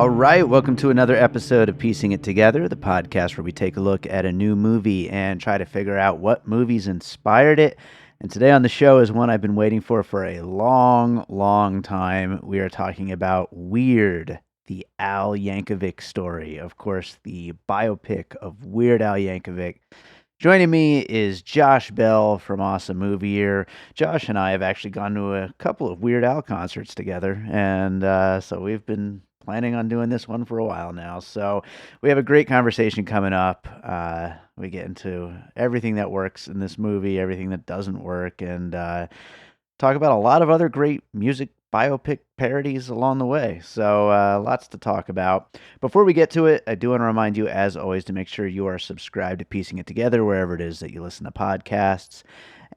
All right, welcome to another episode of Piecing It Together, the podcast where we take a look at a new movie and try to figure out what movies inspired it. And today on the show is one I've been waiting for a long, long time. We are talking about Weird, the Al Yankovic story. Of course, the biopic of Weird Al Yankovic. Joining me is Josh Bell from Awesome Movie Year. Josh and I have actually gone to a couple of Weird Al concerts together, and so we've been planning on doing this one for a while now. So we have a great conversation coming up. We get into everything that works in this movie, everything that doesn't work, and talk about a lot of other great music biopic parodies along the way. So lots to talk about. Before we get to it, I do want to remind you, as always, to make sure you are subscribed to Piecing It Together wherever it is that you listen to podcasts.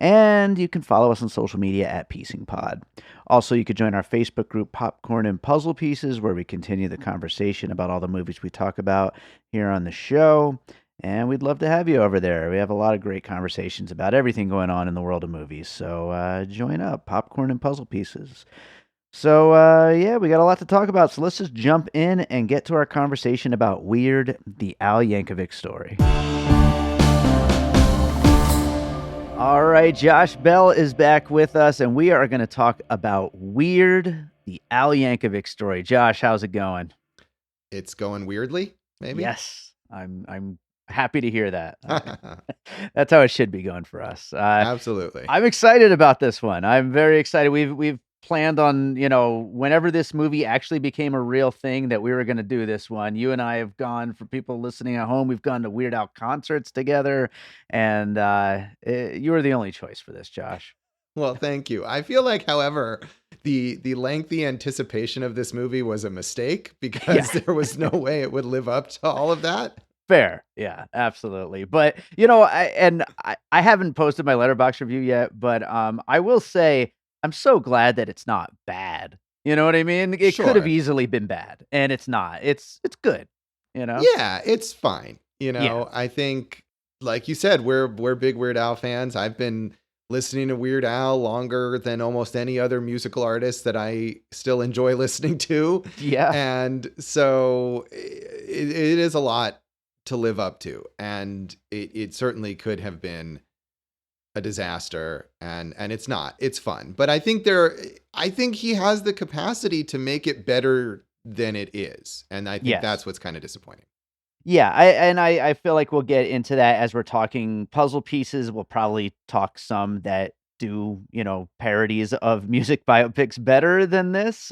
And you can follow us on social media at Piecing Pod. Also, you could join our Facebook group, Popcorn and Puzzle Pieces, where we continue the conversation about all the movies we talk about here on the show. And we'd love to have you over there. We have a lot of great conversations about everything going on in the world of movies. So join up, Popcorn and Puzzle Pieces. So, yeah, we got a lot to talk about. So let's just jump in and get to our conversation about Weird, the Al Yankovic story. All right, Josh Bell is back with us, and we are going to talk about Weird, the Al Yankovic story. Josh, how's it going? It's going weirdly, maybe? Yes, I'm happy to hear that. That's how it should be going for us. Absolutely. I'm excited about this one. I'm very excited. We've planned on, whenever this movie actually became a real thing, that we were going to do this one. You and I have gone, for people listening at home, we've gone to Weird Al concerts together, and you were the only choice for this, Josh. Well, thank you. I feel like, however, the lengthy anticipation of this movie was a mistake because there was no way it would live up to all of that. Fair. Yeah, absolutely. But, I haven't posted my Letterboxd review yet, but I will say, I'm so glad that it's not bad. You know what I mean? It could have easily been bad, and it's not. It's good, Yeah, it's fine. Yeah. I think, like you said, we're big Weird Al fans. I've been listening to Weird Al longer than almost any other musical artist that I still enjoy listening to. Yeah. And so it is a lot to live up to, and it certainly could have been a disaster, and it's not. It's fun, but I think he has the capacity to make it better than it is, and I think that's what's kind of disappointing. Yeah, I feel like we'll get into that as we're talking puzzle pieces. We'll probably talk some that do, parodies of music biopics better than this.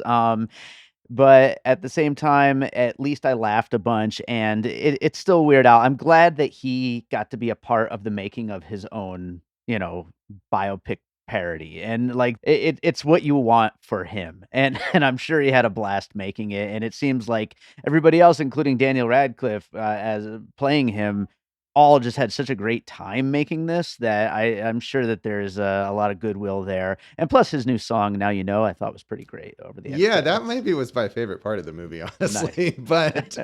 But at the same time, at least I laughed a bunch, and it's still Weird Al. I'm glad that he got to be a part of the making of his own, biopic parody, and like it's what you want for him, and I'm sure he had a blast making it. And it seems like everybody else, including Daniel Radcliffe as playing him, all just had such a great time making this that I'm sure that there's a lot of goodwill there. And plus his new song, Now You Know, I thought was pretty great over the end. Yeah, that maybe was my favorite part of the movie, honestly. Nice. But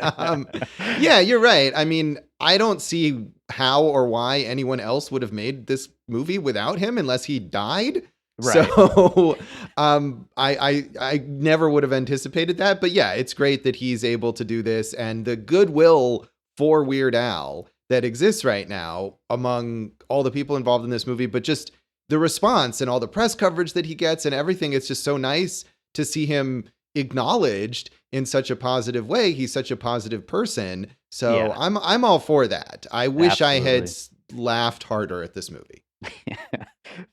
yeah, you're right. I mean, I don't see how or why anyone else would have made this movie without him unless he died. Right. So I never would have anticipated that. But yeah, it's great that he's able to do this, and the goodwill for Weird Al that exists right now among all the people involved in this movie, but just the response and all the press coverage that he gets and everything. It's just so nice to see him acknowledged in such a positive way. He's such a positive person. So yeah. I'm all for that. I wish I had laughed harder at this movie.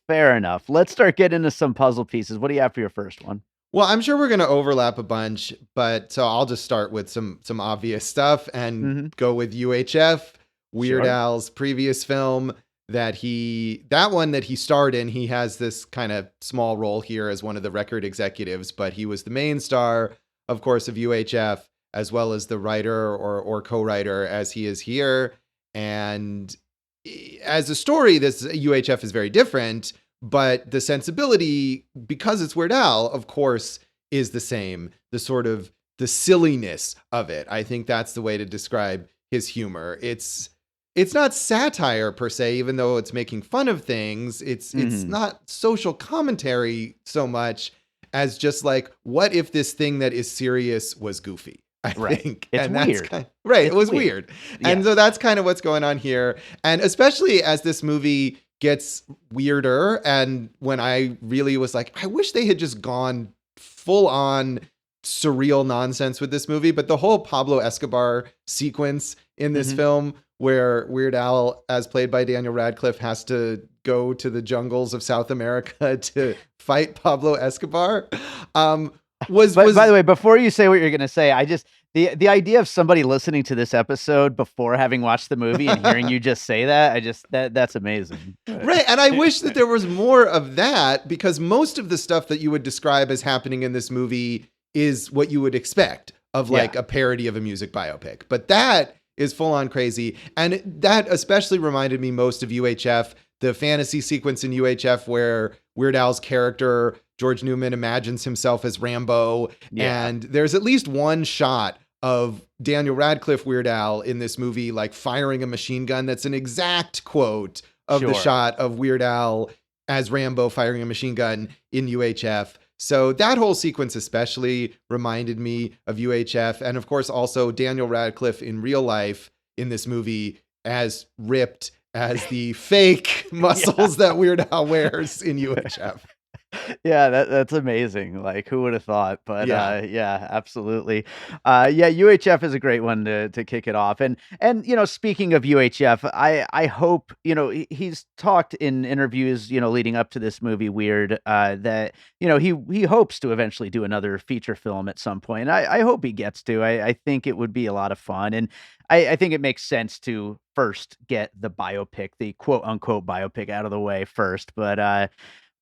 Fair enough. Let's start getting into some puzzle pieces. What do you have for your first one? Well, I'm sure we're going to overlap a bunch, but so I'll just start with some obvious stuff and go with UHF. Weird Al's previous film that he starred in. He has this kind of small role here as one of the record executives, but he was the main star, of course, of UHF, as well as the writer or co-writer as he is here. And as a story, this UHF is very different, but the sensibility, because it's Weird Al, of course, is the same. The sort of the silliness of it. I think that's the way to describe his humor. It's not satire per se, even though it's making fun of things. It's not social commentary so much as just like, what if this thing that is serious was goofy? I Right. think. It's And weird. Right. It's It was weird. weird. And Yes. so that's kind of what's going on here. And especially as this movie gets weirder, and when I really was like, I wish they had just gone full on surreal nonsense with this movie. But the whole Pablo Escobar sequence in this film, where Weird Al, as played by Daniel Radcliffe, has to go to the jungles of South America to fight Pablo Escobar, was By the way, before you say what you're going to say, I just the idea of somebody listening to this episode before having watched the movie and hearing you just say that, that's amazing. Right. And I wish that there was more of that, because most of the stuff that you would describe as happening in this movie is what you would expect of like a parody of a music biopic. But that is full on crazy. And that especially reminded me most of UHF, the fantasy sequence in UHF where Weird Al's character, George Newman, imagines himself as Rambo. Yeah. And there's at least one shot of Daniel Radcliffe Weird Al in this movie, like firing a machine gun. That's an exact quote of the shot of Weird Al as Rambo firing a machine gun in UHF. So that whole sequence especially reminded me of UHF. And of course, also Daniel Radcliffe in real life in this movie as ripped as the fake muscles that Weird Al wears in UHF. Yeah, that's amazing. Like, who would have thought? But yeah, absolutely. UHF is a great one to kick it off. And speaking of UHF, I hope he's talked in interviews leading up to this movie Weird that he hopes to eventually do another feature film at some point. I hope he gets to. I think it would be a lot of fun, and I think it makes sense to first get the biopic, the quote unquote biopic, out of the way first.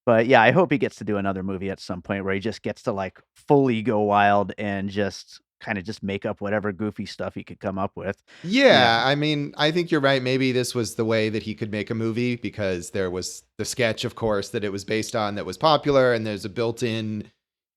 But yeah, I hope he gets to do another movie at some point where he just gets to like fully go wild and just kind of just make up whatever goofy stuff he could come up with. Yeah, I mean, I think you're right. Maybe this was the way that he could make a movie, because there was the sketch, of course, that it was based on that was popular, and there's a built-in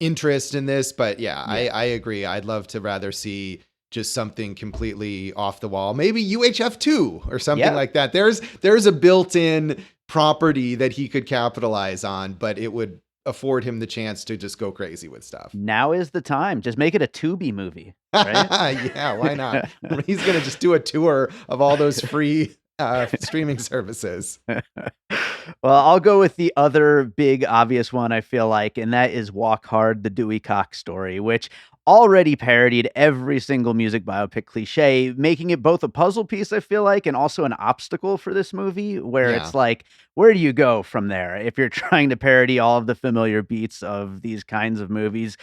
interest in this. But I agree. I'd love to rather see just something completely off the wall. Maybe UHF 2 or something like that. There's a built-in property that he could capitalize on, but it would afford him the chance to just go crazy with stuff. Now is the time. Just make it a Tubi movie, right? Yeah, why not? He's going to just do a tour of all those free streaming services. Well, I'll go with the other big obvious one, I feel like, and that is Walk Hard, the Dewey Cox Story, which already parodied every single music biopic cliche, making it both a puzzle piece, I feel like, and also an obstacle for this movie, where it's like, where do you go from there if you're trying to parody all of the familiar beats of these kinds of movies?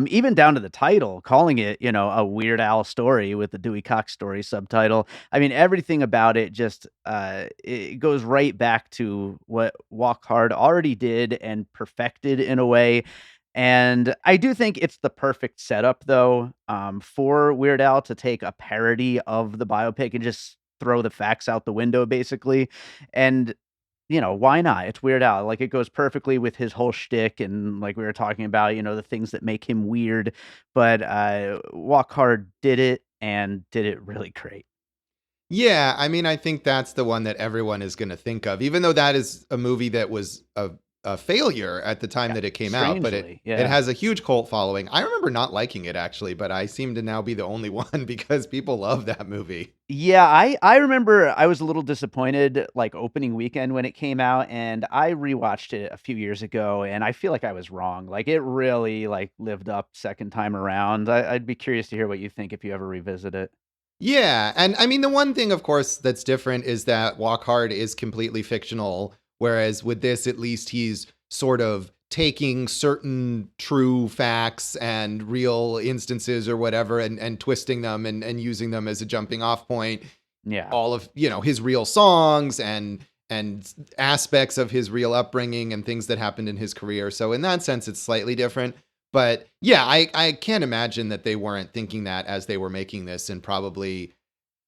Even down to the title, calling it, a Weird Al story with the Dewey Cox Story subtitle. I mean, everything about it just, it goes right back to what Walk Hard already did and perfected in a way. And I do think it's the perfect setup, though, for Weird Al to take a parody of the biopic and just throw the facts out the window, basically. And, why not? It's Weird Al. Like, it goes perfectly with his whole shtick, and like we were talking about, the things that make him weird. But Walk Hard did it, and did it really great. Yeah, I mean, I think that's the one that everyone is going to think of, even though that is a movie that was a failure at the time that it came out, but it has a huge cult following. I remember not liking it, actually, but I seem to now be the only one because people love that movie. Yeah, I remember I was a little disappointed like opening weekend when it came out, and I rewatched it a few years ago, and I feel like I was wrong. Like, it really like lived up second time around. I'd be curious to hear what you think if you ever revisit it. Yeah, and I mean, the one thing, of course, that's different is that Walk Hard is completely fictional. Whereas with this, at least he's sort of taking certain true facts and real instances or whatever and twisting them and using them as a jumping off point. Yeah. All of, his real songs and aspects of his real upbringing and things that happened in his career. So in that sense, it's slightly different. But yeah, I can't imagine that they weren't thinking that as they were making this, and probably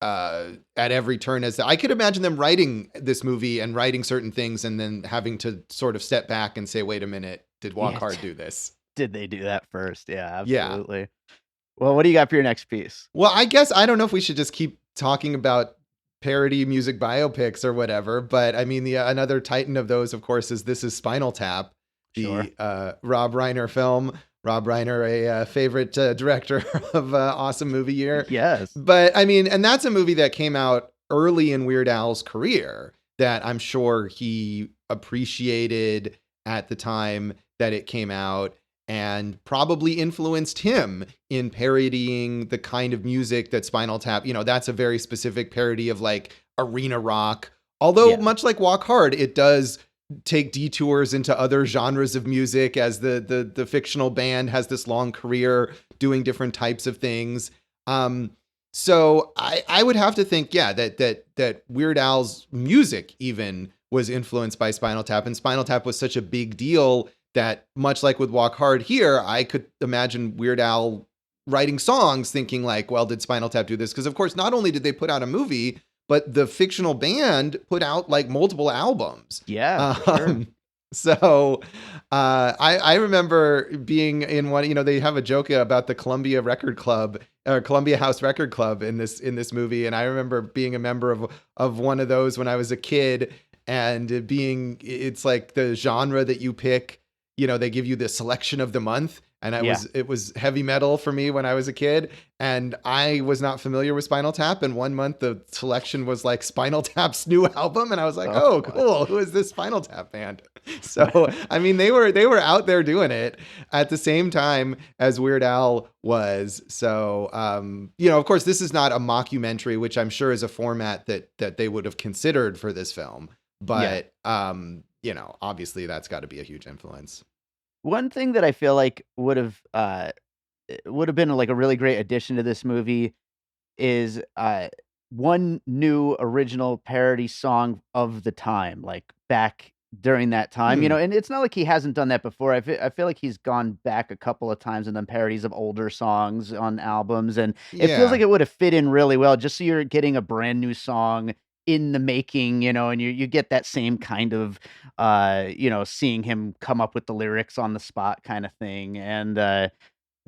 at every turn, as I could imagine them writing this movie and writing certain things and then having to sort of step back and say, wait a minute, did Walk Hard do this? Did they do that first? Yeah, absolutely. Yeah. Well, what do you got for your next piece? Well, I guess I don't know if we should just keep talking about parody music biopics or whatever, but I mean, another titan of those, of course, is This Is Spinal Tap, the Rob Reiner film. Rob Reiner, a favorite director of Awesome Movie Year. Yes. But I mean, and that's a movie that came out early in Weird Al's career that I'm sure he appreciated at the time that it came out, and probably influenced him in parodying the kind of music that Spinal Tap, that's a very specific parody of like arena rock. Although much like Walk Hard, it does take detours into other genres of music, as the fictional band has this long career doing different types of things. So I would have to think, that Weird Al's music even was influenced by Spinal Tap, and Spinal Tap was such a big deal that, much like with Walk Hard here, I could imagine Weird Al writing songs thinking like, well, did Spinal Tap do this? Because of course, not only did they put out a movie, but the fictional band put out like multiple albums. Yeah. Sure. So I remember being in one, they have a joke about the Columbia House Record Club in this movie. And I remember being a member of one of those when I was a kid, and it's like the genre that you pick, they give you the selection of the month. And it was heavy metal for me when I was a kid, and I was not familiar with Spinal Tap. And one month the selection was like Spinal Tap's new album, and I was like, "Oh, cool! Who is this Spinal Tap band?" So I mean, they were out there doing it at the same time as Weird Al was. So of course, this is not a mockumentary, which I'm sure is a format that they would have considered for this film. But obviously, that's got to be a huge influence. One thing that I feel like would have been like a really great addition to this movie is one new original parody song of the time, like back during that time, and it's not like he hasn't done that before. I feel like he's gone back a couple of times and done parodies of older songs on albums, and it feels like it would have fit in really well, just so you're getting a brand new song in the making, and you get that same kind of, seeing him come up with the lyrics on the spot kind of thing. And I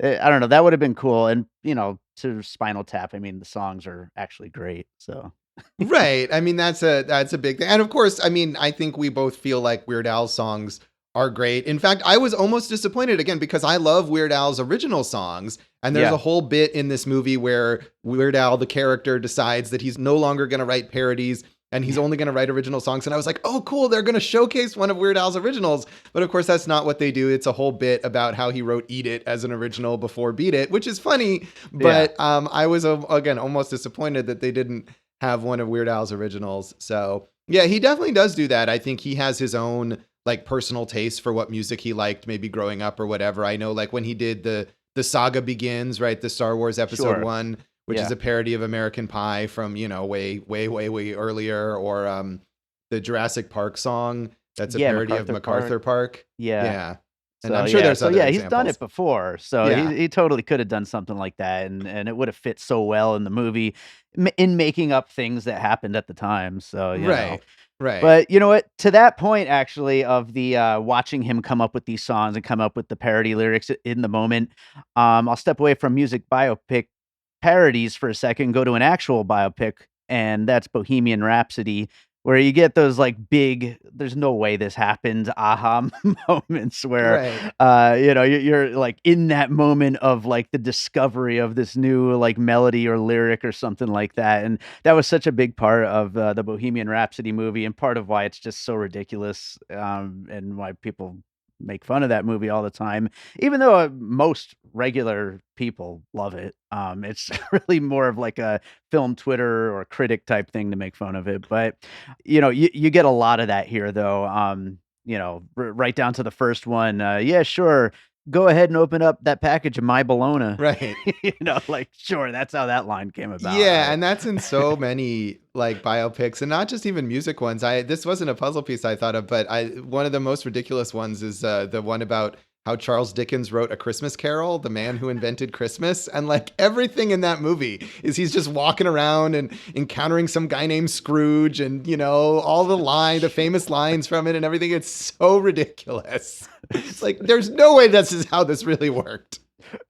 don't know, that would have been cool. And, to Spinal Tap, I mean, the songs are actually great. So. Right. I mean, that's a big thing. And of course, I mean, I think we both feel like Weird Al's songs are great. In fact, I was almost disappointed again, because I love Weird Al's original songs. And there's a whole bit in this movie where Weird Al, the character, decides that he's no longer going to write parodies and he's only going to write original songs. And I was like, oh, cool. They're going to showcase one of Weird Al's originals. But of course, that's not what they do. It's a whole bit about how he wrote Eat It as an original before Beat It, which is funny. But I was, again, almost disappointed that they didn't have one of Weird Al's originals. So yeah, he definitely does do that. I think he has his own like personal taste for what music he liked, maybe growing up or whatever. I know, like when he did the Saga Begins, right? The Star Wars Episode 1, which is a parody of American Pie from, way, way, way, way earlier, or the Jurassic Park song. That's a parody of MacArthur Park. Yeah. And I'm sure there's other examples. He's done it before. So he totally could have done something like that. And it would have fit so well in the movie in making up things that happened at the time. So, you know. Right. But you know what? To that point, actually, of the watching him come up with these songs and come up with the parody lyrics in the moment, I'll step away from music biopic parodies for a second, go to an actual biopic, and that's Bohemian Rhapsody, where you get those like big, there's no way this happened, aha moments where, you're like in that moment of like the discovery of this new like melody or lyric or something like that. And that was such a big part of the Bohemian Rhapsody movie, and part of why it's just so ridiculous, and why people make fun of that movie all the time, even though most regular people love it. It's really more of like a film Twitter or critic type thing to make fun of it. But, you get a lot of that here, though. Right down to the first one. Yeah, sure. Go ahead and open up that package of My Bologna. Right. Sure. That's how that line came about. Yeah. Right? And that's in so many like biopics, and not just even music ones. This wasn't a puzzle piece I thought of, but one of the most ridiculous ones is the one about how Charles Dickens wrote A Christmas Carol, the man who invented Christmas. And like everything in that movie is he's just walking around and encountering some guy named Scrooge, and, all the famous lines from it and everything. It's so ridiculous. It's like, there's no way this is how this really worked.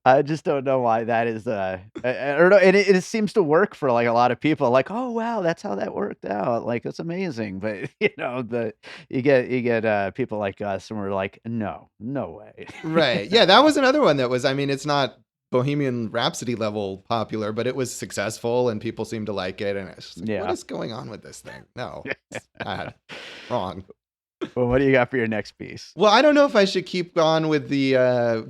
I just don't know why that is, I don't know, and it seems to work for, like, a lot of people, like, "Oh, wow, that's how that worked out, like, that's amazing," but, you get people like us, and we're like, "No, no way." Right. Yeah, that was another one that was, I mean, it's not Bohemian Rhapsody level popular, but it was successful and people seemed to like it. And it's just like, what Yeah. is going on with this thing? No, it's bad. Wrong. Well, what do you got for your next piece? Well, I don't know if I should keep on with the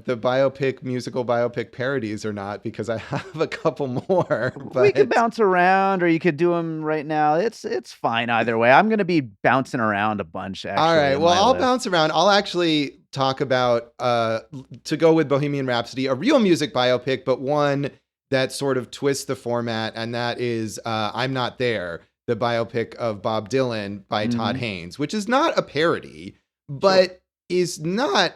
biopic, musical biopic parodies or not, because I have a couple more. We could But bounce around, or you could do them right now. It's fine either way. I'm gonna be bouncing around a bunch all actually right, in well, my I'll list. bounce around. I'll actually talk about to go with Bohemian Rhapsody, a real music biopic, but one that sort of twists the format, and that is I'm Not There, the biopic of Bob Dylan by Todd Mhm. Haynes, which is not a parody, Sure. but is not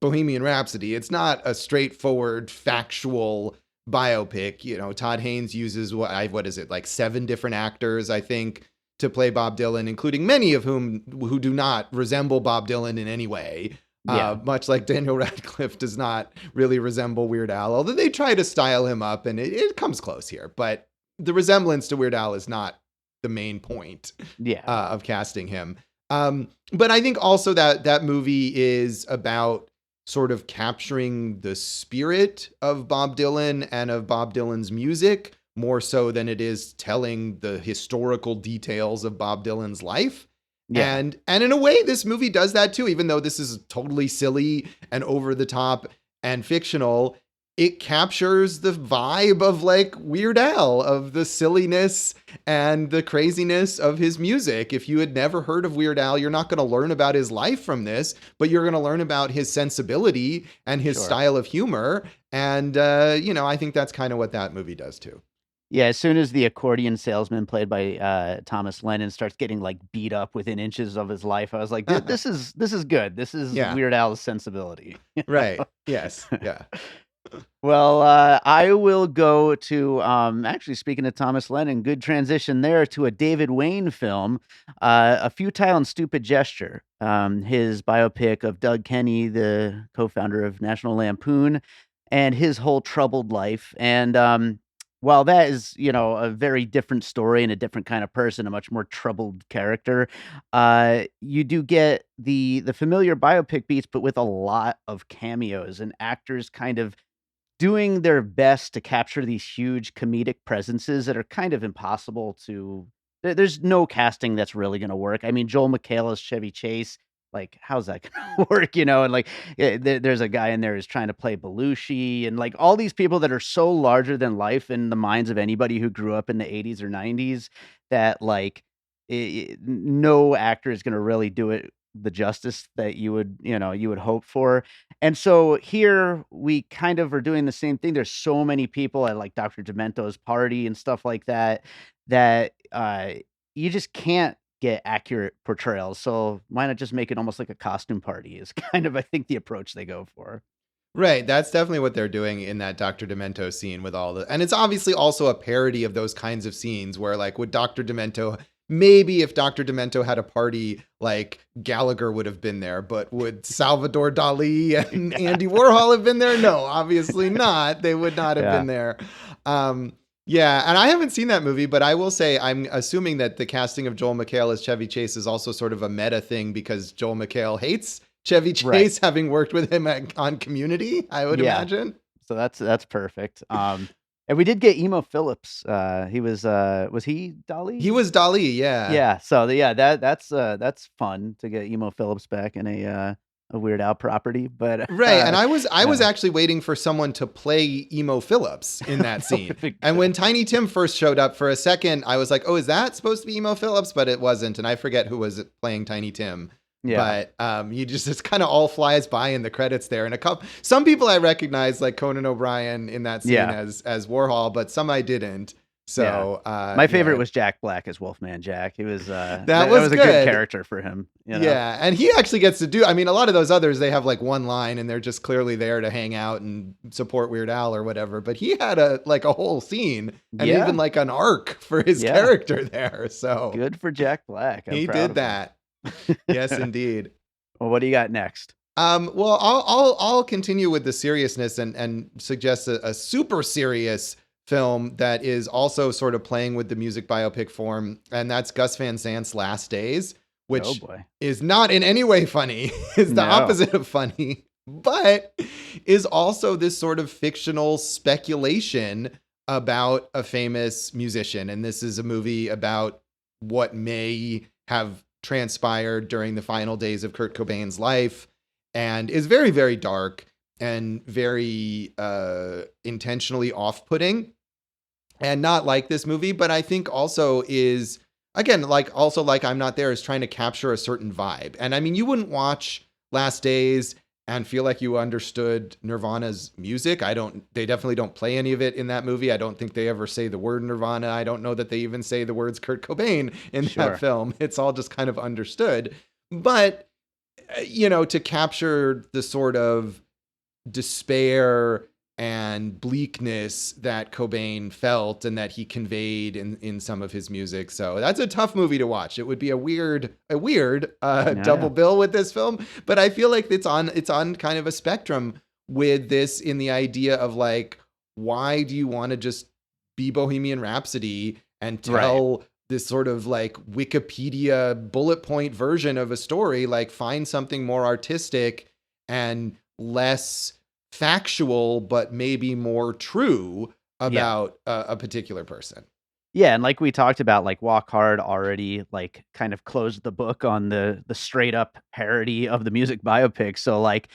Bohemian Rhapsody. It's not a straightforward factual biopic. You know, Todd Haynes uses what is it, like 7 different actors, I think, to play Bob Dylan, including many of who do not resemble Bob Dylan in any way. Yeah. Much like Daniel Radcliffe does not really resemble Weird Al, although they try to style him up, and it comes close here. But the resemblance to Weird Al is not the main point Yeah. of casting him. But I think also that movie is about sort of capturing the spirit of Bob Dylan and of Bob Dylan's music more so than it is telling the historical details of Bob Dylan's life. Yeah. And in a way, this movie does that too, even though this is totally silly and over the top and fictional. It captures the vibe of like Weird Al, of the silliness and the craziness of his music. If you had never heard of Weird Al, you're not going to learn about his life from this, but you're going to learn about his sensibility and his Sure. style of humor. And, I think that's kind of what that movie does too. Yeah, as soon as the accordion salesman played by, Thomas Lennon starts getting, like, beat up within inches of his life, I was like, "This is good. This is Yeah. Weird Al's sensibility." Right. Yes. Yeah. Well, I will go to, actually, speaking of Thomas Lennon, good transition there to a David Wayne film, A Futile and Stupid Gesture, his biopic of Doug Kenny, the co-founder of National Lampoon, and his whole troubled life. And while that is, a very different story and a different kind of person, a much more troubled character, you do get the familiar biopic beats, but with a lot of cameos and actors kind of doing their best to capture these huge comedic presences that are kind of impossible to there's no casting that's really gonna work. I mean, Joel McHale as Chevy Chase, like, how's that gonna work, And, like, there's a guy in there who's trying to play Belushi and, like, all these people that are so larger than life in the minds of anybody who grew up in the '80s or '90s that, like, no actor is gonna really do it the justice that you would hope for. And so here we kind of are doing the same thing. There's so many people at like Dr. Demento's party and stuff like that that you just can't get accurate portrayals. So why not just make it almost like a costume party is kind of I think the approach they go for. Right. That's definitely what they're doing in that Dr. Demento scene with and it's obviously also a parody of those kinds of scenes where like with Dr. Demento, maybe if Dr. Demento had a party, like Gallagher would have been there, but would Salvador Dali and Andy Warhol have been there? No, obviously not. They would not have Yeah. been there. Yeah, and I haven't seen that movie, but I will say I'm assuming that the casting of Joel McHale as Chevy Chase is also sort of a meta thing because Joel McHale hates Chevy Chase, Right. having worked with him on Community, I would Yeah. imagine. So that's perfect. And we did get Emo Phillips. He was he Dolly? He was Dali, yeah. Yeah. So that's fun to get Emo Phillips back in a Weird Al property. But Right, and I was yeah. actually waiting for someone to play Emo Phillips in that scene. Would've been And good. when Tiny Tim first showed up for a second, I was like, "Oh, is that supposed to be Emo Phillips?" But it wasn't, and I forget who was playing Tiny Tim. Yeah. But you it's kind of all flies by in the credits there, and some people I recognize like Conan O'Brien in that scene Yeah. as Warhol, but some I didn't. So My favorite yeah. was Jack Black as Wolfman Jack. He was That was a good. good character for him. Yeah, and he actually gets to do. I mean, a lot of those others they have like one line and they're just clearly there to hang out and support Weird Al or whatever. But he had a whole scene and Yeah. even like an arc for his Yeah. character there. So Good for Jack Black. I'm he proud did of him. that. Yes, indeed. Well, what do you got next? Well, I'll continue with the seriousness and suggest a super serious film that is also sort of playing with the music biopic form, and that's Gus Van Sant's Last Days, Oh which boy. is not in any way funny. It's the No. opposite of funny, but is also this sort of fictional speculation about a famous musician. And this is a movie about what may have transpired during the final days of Kurt Cobain's life, and is very, very dark and very intentionally off-putting, and not like this movie, but I think also is, again, like I'm Not There is trying to capture a certain vibe. And I mean, you wouldn't watch Last Days and feel like you understood Nirvana's music. They definitely don't play any of it in that movie. I don't think they ever say the word Nirvana. I don't know that they even say the words Kurt Cobain in that film. It's all just kind of understood. But, to capture the sort of despair and bleakness that Cobain felt and that he conveyed in some of his music. So that's a tough movie to watch. It would be a weird double bill with this film, but I feel like it's on kind of a spectrum with this, in the idea of like, why do you want to just be Bohemian Rhapsody and tell this sort of like Wikipedia bullet point version of a story? Like, find something more artistic and less factual, but maybe more true about a particular person. Yeah, and like we talked about, like Walk Hard already like kind of closed the book on the straight up parody of the music biopic. So like,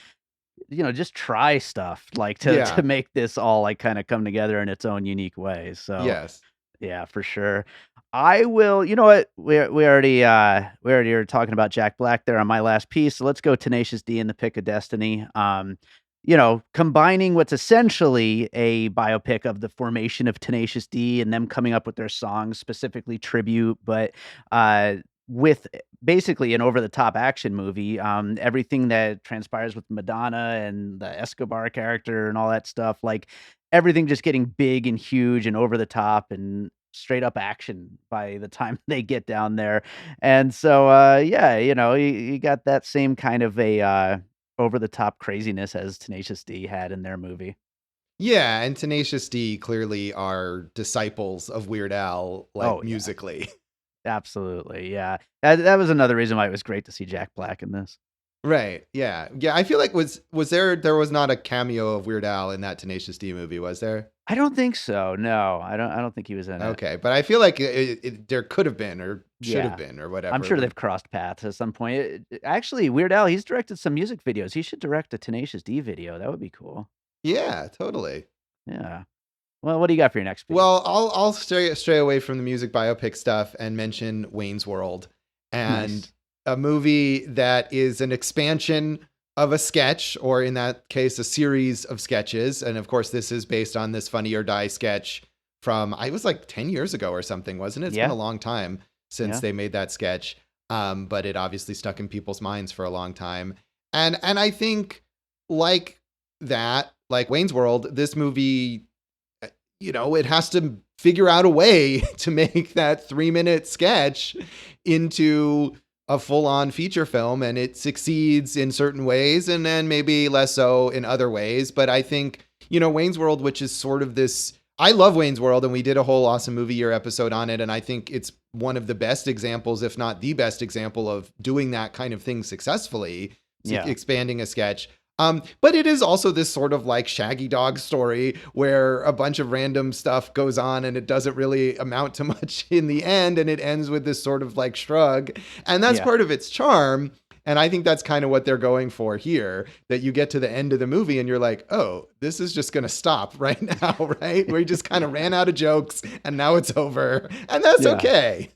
just try stuff like to make this all like kind of come together in its own unique way. So Yes. yeah, for sure. I will. You know what? We already are talking about Jack Black there on my last piece. So let's go Tenacious D and the Pick of Destiny. Combining what's essentially a biopic of the formation of Tenacious D and them coming up with their songs, specifically tribute, but with basically an over-the-top action movie. Everything that transpires with Madonna and the Escobar character and all that stuff, like everything just getting big and huge and over the top and straight up action by the time they get down there. And so, yeah, you got that same kind of a over the top craziness as Tenacious D had in their movie. Yeah, and Tenacious D clearly are disciples of Weird Al, like Oh yeah, musically. absolutely. Yeah. That was another reason why it was great to see Jack Black in this. Right. Yeah. Yeah. I feel like there was not a cameo of Weird Al in that Tenacious D movie, was there? I don't think so. No, I don't think he was in it. Okay, but I feel like there could have been, or should have Yeah. been, or I'm whatever. sure they've crossed paths at some point. Actually, Weird Al, he's directed some music videos. He should direct a Tenacious D video. That would be cool. Yeah, totally. Yeah. Well, what do you got for your next piece? Well, I'll stray away from the music biopic stuff and mention Wayne's World, and Nice. a movie that is an expansion of a sketch, or in that case, a series of sketches. And of course, this is based on this Funny or Die sketch from, I was like 10 years ago or something, wasn't it? It's been Yeah. a long time since Yeah. they made that sketch. But it obviously stuck in people's minds for a long time. And I think like that, like Wayne's World, this movie, it has to figure out a way to make that 3-minute sketch into a full-on feature film, and it succeeds in certain ways and then maybe less so in other ways. But I think, Wayne's World, which is sort of this, I love Wayne's World, and we did a whole Awesome Movie Year episode on it, and I think it's one of the best examples, if not the best example, of doing that kind of thing successfully, Yeah. expanding a sketch. But it is also this sort of like Shaggy Dog story where a bunch of random stuff goes on and it doesn't really amount to much in the end. And it ends with this sort of like shrug. And that's part of its charm. And I think that's kind of what they're going for here, that you get to the end of the movie and you're like, oh, this is just going to stop right now, right? Where you just kind of ran out of jokes and now it's over. And that's okay.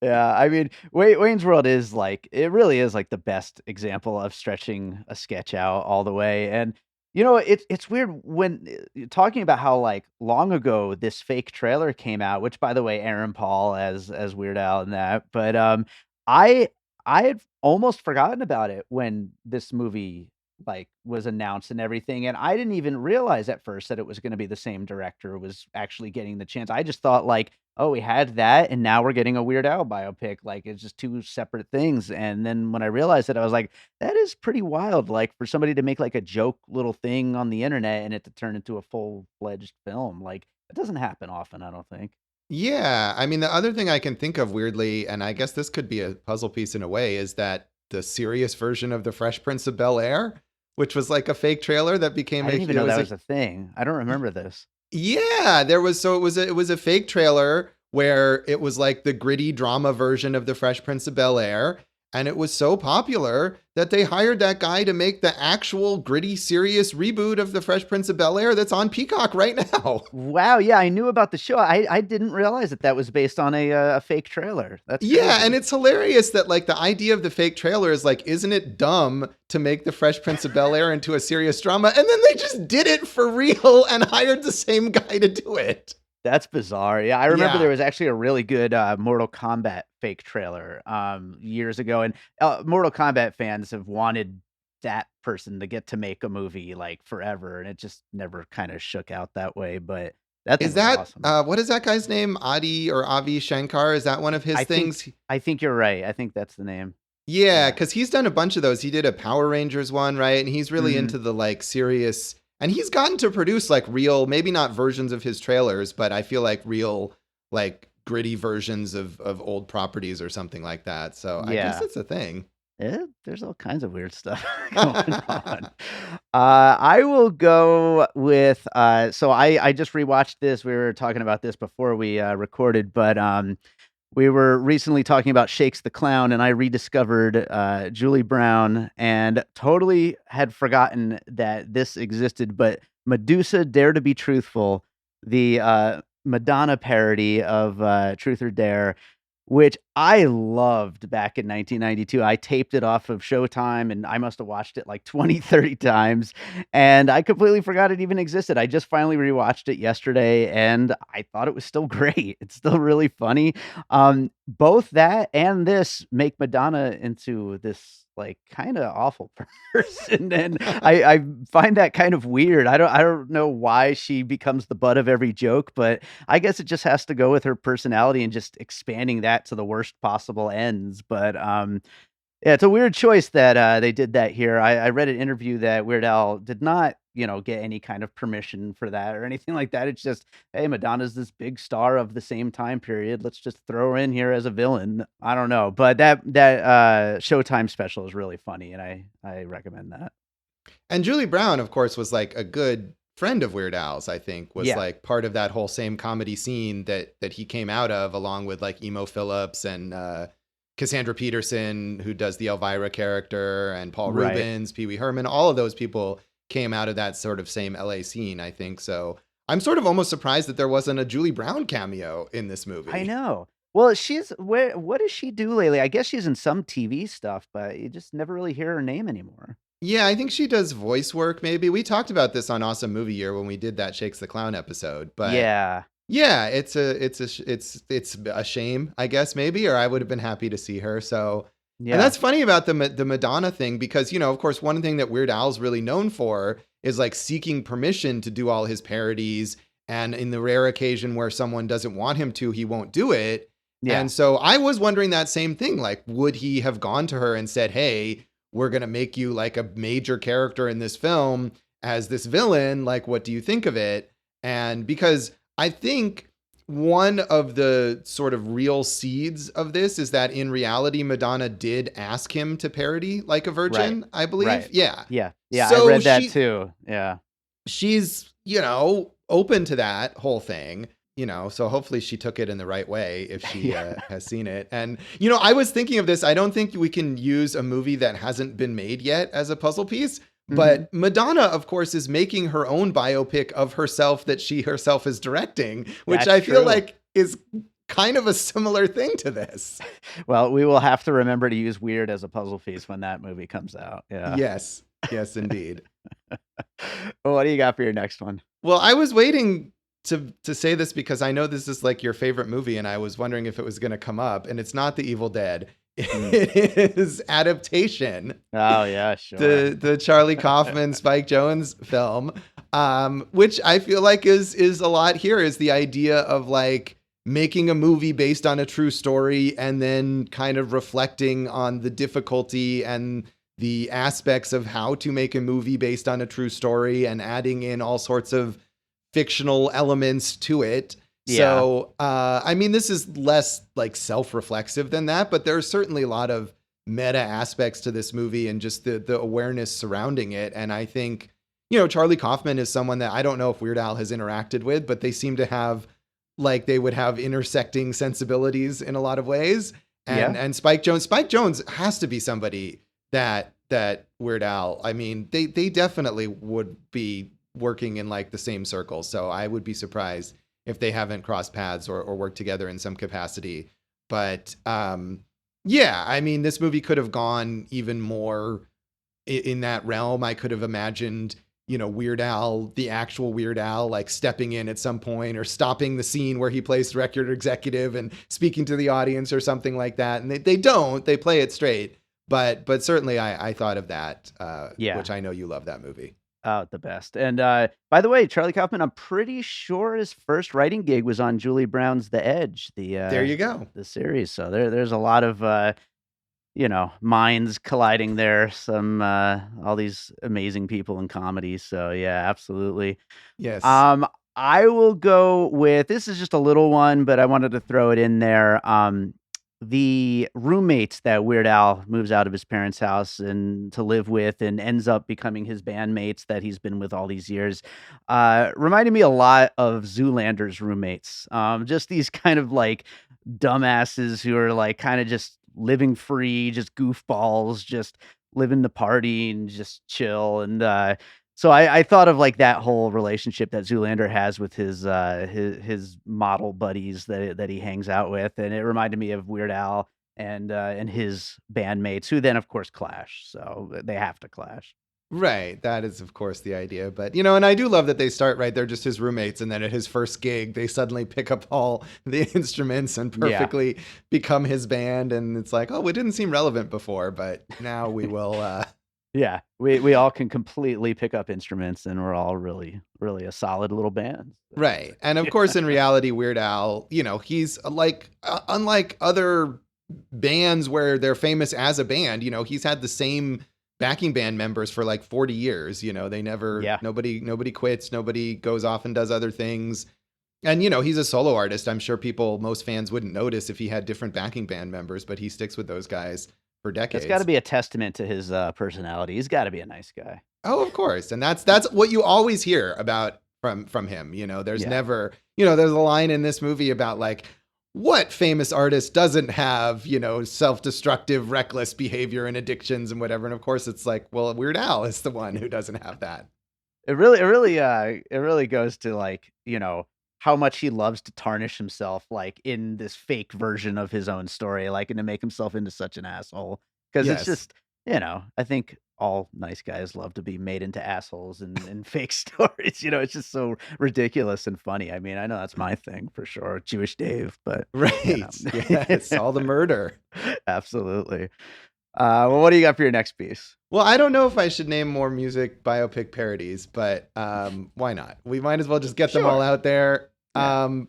Yeah, I mean, Wayne's World is like, it really is like the best example of stretching a sketch out all the way. And it's weird when talking about how like long ago this fake trailer came out, which by the way, Aaron Paul as Weird Al in that. But I I had almost forgotten about it when this movie like was announced and everything, and I didn't even realize at first that it was going to be the same director was actually getting the chance. I just thought like, oh, we had that, and now we're getting a Weird Al biopic. Like, it's just two separate things. And then when I realized it, I was like, that is pretty wild. Like, for somebody to make like a joke little thing on the internet and it to turn into a full-fledged film. Like, it doesn't happen often, I don't think. Yeah, I mean, the other thing I can think of weirdly, and I guess this could be a puzzle piece in a way, is that the serious version of The Fresh Prince of Bel-Air, which was like a fake trailer that became I a didn't even know was that a was a thing. I don't remember this. Yeah, there was it was a fake trailer where it was like the gritty drama version of The Fresh Prince of Bel-Air, and it was so popular that they hired that guy to make the actual gritty serious reboot of The Fresh Prince of Bel-Air that's on Peacock right now. Wow, yeah, I knew about the show. I didn't realize that was based on a fake trailer. That's Yeah, crazy. and it's hilarious that like the idea of the fake trailer is like, isn't it dumb to make The Fresh Prince of Bel-Air into a serious drama? And then they just did it for real and hired the same guy to do it. That's bizarre. Yeah, I remember Yeah. there was actually a really good Mortal Kombat fake trailer years ago, and Mortal Kombat fans have wanted that person to get to make a movie like forever, and it just never kind of shook out that way. But that thing Is was that awesome. what is that guy's name? Adi or Avi Shankar? Is that one of his things? I think you're right. I think that's the name. Yeah, because he's done a bunch of those. He did a Power Rangers one, right? And he's really Mhm. into the like serious, and he's gotten to produce like real, maybe not versions of his trailers, but I feel like real, like gritty versions of old properties or something like that. So I guess Yeah. it's a thing. Yeah, there's all kinds of weird stuff going on. I will go with so I just rewatched this. We were talking about this before we recorded, but we were recently talking about Shakes the Clown, and I rediscovered Julie Brown and totally had forgotten that this existed. But Medusa, Dare to Be Truthful, the Madonna parody of Truth or Dare, which I loved back in 1992. I taped it off of Showtime, and I must have watched it like 20, 30 times, and I completely forgot it even existed. I just finally rewatched it yesterday, and I thought it was still great. It's still really funny. Both that and this make Madonna into this like kind of awful person, and I find that kind of weird. I don't know why she becomes the butt of every joke, but I guess it just has to go with her personality and just expanding that to the worst possible ends. But yeah, it's a weird choice that they did that here. I read an interview that Weird Al did not, get any kind of permission for that or anything like that. It's just, hey, Madonna's this big star of the same time period. Let's just throw her in here as a villain. I don't know, but that Showtime special is really funny, and I recommend that. And Julie Brown, of course, was like a good friend of Weird Al's, I think, was Yeah. like part of that whole same comedy scene that he came out of, along with like Emo Phillips and Cassandra Peterson, who does the Elvira character, and Paul Right. Rubens, Pee Wee Herman. All of those people came out of that sort of same LA scene, I think. So I'm sort of almost surprised that there wasn't a Julie Brown cameo in this movie. I know. Well, what does she do lately? I guess she's in some TV stuff, but you just never really hear her name anymore. Yeah, I think she does voice work, maybe. We talked about this on Awesome Movie Year when we did that Shakes the Clown episode. But Yeah. yeah, it's a shame, I guess, maybe, or I would have been happy to see her. So, Yeah. and that's funny about the Madonna thing, because, of course, one thing that Weird Al's really known for is like seeking permission to do all his parodies. And in the rare occasion where someone doesn't want him to, he won't do it. Yeah. And so I was wondering that same thing. Like, would he have gone to her and said, hey, we're going to make you like a major character in this film as this villain? Like, what do you think of it? And because I think one of the sort of real seeds of this is that in reality, Madonna did ask him to parody Like a Virgin, I believe. Right. Yeah. Yeah. So I read that too. Yeah. She's, open to that whole thing. So hopefully she took it in the right way if she has seen it. And, I was thinking of this. I don't think we can use a movie that hasn't been made yet as a puzzle piece. But Madonna, of course, is making her own biopic of herself that she herself is directing, which I feel like is kind of a similar thing to this. Well, we will have to remember to use Weird as a puzzle piece when that movie comes out. Yeah. Yes, indeed. Well, what do you got for your next one? Well, I was waiting to say this because I know this is like your favorite movie, and I was wondering if it was going to come up, and it's not The Evil Dead. It is Adaptation. Oh yeah, sure. The Charlie Kaufman, Spike Jonze film, which I feel like is a lot here, is the idea of like making a movie based on a true story and then kind of reflecting on the difficulty and the aspects of how to make a movie based on a true story and adding in all sorts of fictional elements to it. Yeah. So, I mean, this is less like self-reflexive than that, but there's certainly a lot of meta aspects to this movie and just the awareness surrounding it. And I think, Charlie Kaufman is someone that I don't know if Weird Al has interacted with, but they seem to have, like, they would have intersecting sensibilities in a lot of ways. And Spike Jonze has to be somebody that Weird Al, I mean, they definitely would be working in like the same circles. So I would be surprised if they haven't crossed paths or worked together in some capacity. But yeah, I mean, this movie could have gone even more in that realm. I could have imagined, Weird Al, the actual Weird Al, like stepping in at some point or stopping the scene where he plays record executive and speaking to the audience or something like that. And they don't, they play it straight. But certainly I thought of that, which I know you love that movie. Oh, the best. And by the way, Charlie Kaufman, I'm pretty sure his first writing gig was on Julie Brown's The Edge, there you go, the series. So there's a lot of minds colliding there. Some all these amazing people in comedy. So yeah, absolutely. Yes. I will go with, this is just a little one, but I wanted to throw it in there. The roommates that Weird Al moves out of his parents' house and to live with and ends up becoming his bandmates that he's been with all these years, reminded me a lot of Zoolander's roommates. Just these kind of like dumbasses who are like kind of just living free, just goofballs, just living the party and just chill. And so I thought of like that whole relationship that Zoolander has with his model buddies that he hangs out with, and it reminded me of Weird Al and his bandmates, who then of course clash. So they have to clash. Right, that is of course the idea. But and I do love that they start right. They're just his roommates, and then at his first gig, they suddenly pick up all the instruments and perfectly become his band. And it's like, oh, it didn't seem relevant before, but now we will. Yeah, we all can completely pick up instruments, and we're all really, really a solid little band. Right. And of course, in reality, Weird Al, he's like, unlike other bands where they're famous as a band, he's had the same backing band members for like 40 years. They never, nobody quits, nobody goes off and does other things. And, he's a solo artist. I'm sure most fans wouldn't notice if he had different backing band members, but he sticks with those guys for decades. It's got to be a testament to his personality. He's got to be a nice guy. Oh, of course. And that's what you always hear about from him. There's never, there's a line in this movie about like, what famous artist doesn't have, self-destructive, reckless behavior and addictions and whatever. And of course it's like, well, Weird Al is the one who doesn't have that. It really goes to like, how much he loves to tarnish himself, like in this fake version of his own story, like, and to make himself into such an asshole. Because it's just, I think all nice guys love to be made into assholes in fake stories. It's just so ridiculous and funny. I mean, I know that's my thing for sure, Jewish Dave, but right, yes, all the murder. Absolutely. Well, what do you got for your next piece? Well, I don't know if I should name more music biopic parodies, but why not? We might as well just get them all out there. Yeah.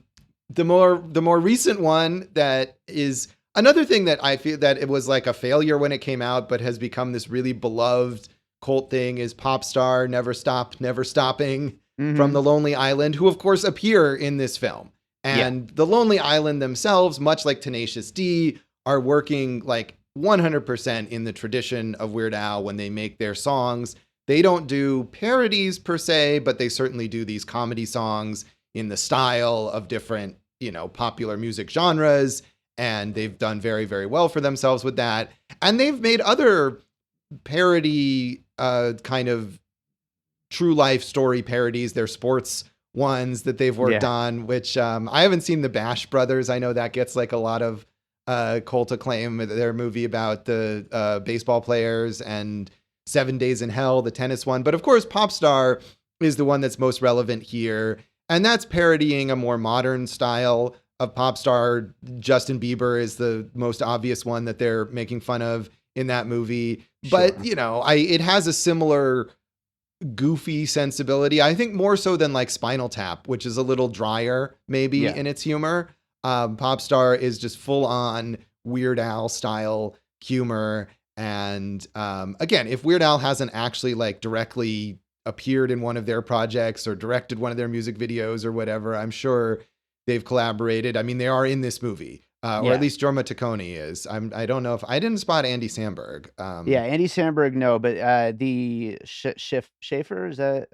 The more recent one that is another thing that I feel that it was like a failure when it came out, but has become this really beloved cult thing is Pop Star, Never Stop, Never Stopping from The Lonely Island, who of course appear in this film. And The Lonely Island themselves, much like Tenacious D, are working like 100% in the tradition of Weird Al when they make their songs. They don't do parodies per se, but they certainly do these comedy songs in the style of different, popular music genres. And they've done very, very well for themselves with that. And they've made other parody kind of true life story parodies. They're sports ones that they've worked on, which I haven't seen the Bash Brothers. I know that gets like a lot of cult acclaim. Their movie about the baseball players, and 7 Days in Hell, the tennis one. But of course, Pop Star is the one that's most relevant here. And that's parodying a more modern style of pop star. Justin Bieber is the most obvious one that they're making fun of in that movie. But, it has a similar goofy sensibility. I think more so than like Spinal Tap, which is a little drier maybe in its humor. Popstar is just full on Weird Al style humor. And again, if Weird Al hasn't actually like directly appeared in one of their projects or directed one of their music videos or whatever, I'm sure they've collaborated. I mean, they are in this movie. Or at least Jorma Taccone is. I don't know if I didn't spot Andy Samberg. Andy Samberg, no, but the Schaefer, is that?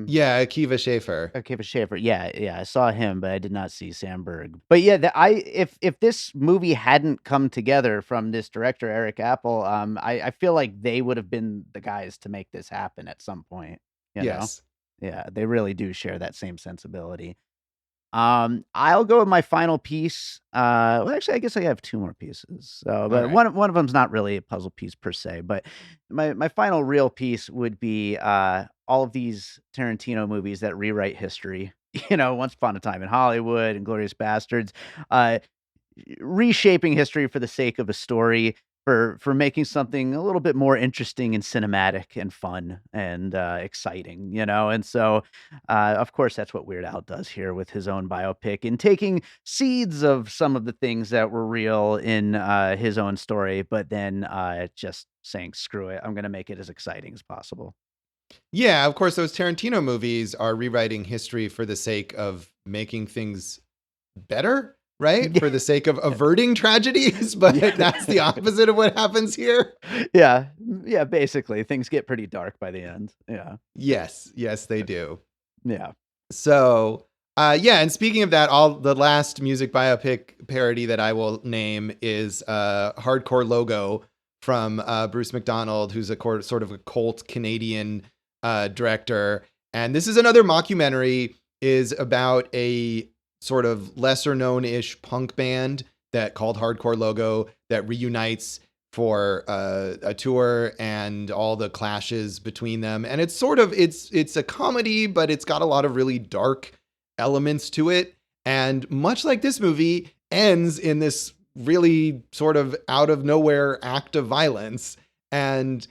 Yeah, Akiva Schaffer. Akiva Schaffer, yeah, I saw him, but I did not see Samberg. But yeah, if this movie hadn't come together from this director Eric Appel, I feel like they would have been the guys to make this happen at some point. You know? Yeah, they really do share that same sensibility. I'll go with my final piece. Well, actually, I guess I have two more pieces. So, but one of them's not really a puzzle piece per se. But my final real piece would be all of these Tarantino movies that rewrite history. Once Upon a Time in Hollywood and Glorious Bastards, reshaping history for the sake of a story. For making something a little bit more interesting and cinematic and fun and exciting, and so of course that's what Weird Al does here with his own biopic and taking seeds of some of the things that were real in his own story, but then just saying screw it, I'm going to make it as exciting as possible. Yeah, of course those Tarantino movies are rewriting history for the sake of making things better. Right? For the sake of averting tragedies, but that's the opposite of what happens here. Yeah, basically. Things get pretty dark by the end. Yeah. Yes, they do. Yeah. So, and speaking of that, the last music biopic parody that I will name is Hardcore Logo from Bruce McDonald, who's sort of a cult Canadian director. And this is another mockumentary, is about a sort of lesser known-ish punk band that called Hardcore Logo that reunites for a tour and all the clashes between them. And it's sort of, it's a comedy, but it's got a lot of really dark elements to it. And much like this movie, ends in this really sort of out of nowhere act of violence. And